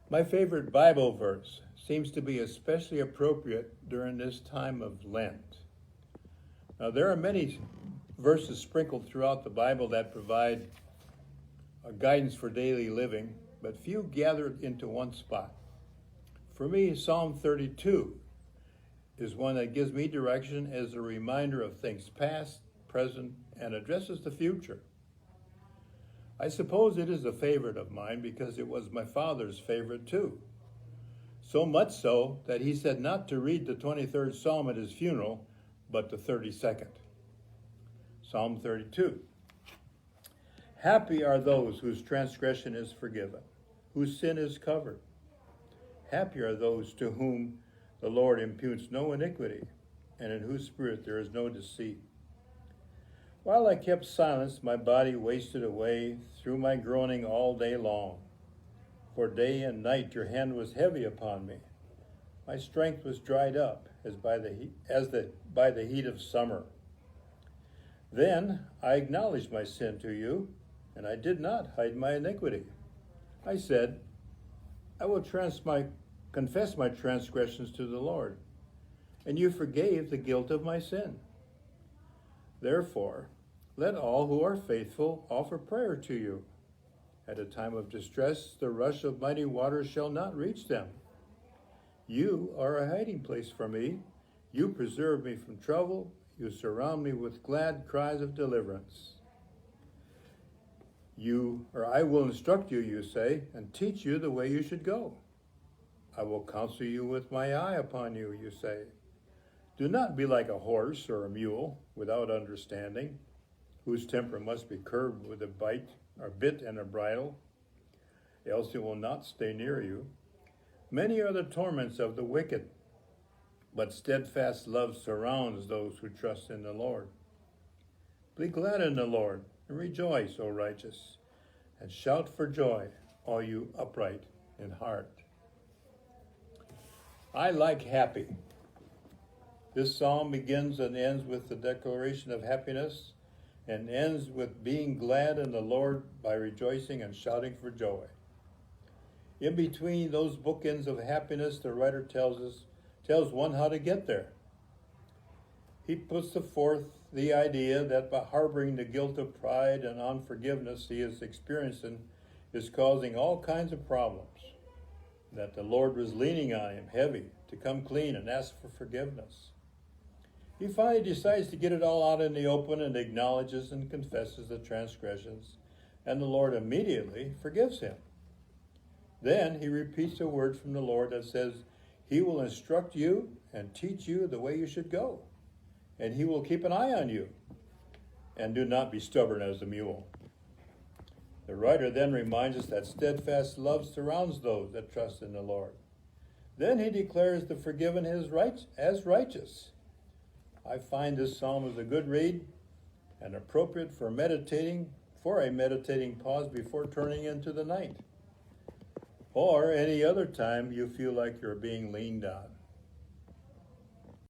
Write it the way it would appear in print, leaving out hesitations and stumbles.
My favorite Bible verse seems to be especially appropriate during this time of Lent. Now, there are many verses sprinkled throughout the Bible that provide a guidance for daily living, but few gathered into one spot. For me, Psalm 32 is one that gives me direction as a reminder of things past, present, and addresses the future. I suppose it is a favorite of mine because it was my father's favorite too. So much so that he said not to read the 23rd Psalm at his funeral, but the 32nd. Psalm 32. Happy are those whose transgression is forgiven, whose sin is covered. Happy are those to whom the Lord imputes no iniquity, and in whose spirit there is no deceit. While I kept silence, my body wasted away through my groaning all day long. For day and night your hand was heavy upon me. My strength was dried up as by the heat of summer. Then I acknowledged my sin to you, and I did not hide my iniquity. I said, I will confess my transgressions to the Lord, and you forgave the guilt of my sin. Therefore, let all who are faithful offer prayer to you. At a time of distress, the rush of mighty waters shall not reach them. You are a hiding place for me. You preserve me from trouble. You surround me with glad cries of deliverance. I will instruct you, you say, and teach you the way you should go. I will counsel you with my eye upon you, you say. Do not be like a horse or a mule without understanding, whose temper must be curbed with a bit and a bridle, else it will not stay near you. Many are the torments of the wicked, but steadfast love surrounds those who trust in the Lord. Be glad in the Lord, and rejoice, O righteous, and shout for joy, all you upright in heart. I like happy. This psalm begins and ends with the declaration of happiness, and ends with being glad in the Lord by rejoicing and shouting for joy. In between those bookends of happiness, the writer tells one how to get there. He puts forth the idea that by harboring the guilt of pride and unforgiveness he is experiencing is causing all kinds of problems, that the Lord was leaning on him heavy to come clean and ask for forgiveness. He finally decides to get it all out in the open and acknowledges and confesses the transgressions, and the Lord immediately forgives him. Then he repeats a word from the Lord that says, he will instruct you and teach you the way you should go, and he will keep an eye on you, and do not be stubborn as a mule. The writer then reminds us that steadfast love surrounds those that trust in the Lord. Then he declares the forgiven as righteous. I find this psalm is a good read and appropriate for a meditating pause before turning into the night, or any other time you feel like you're being leaned on.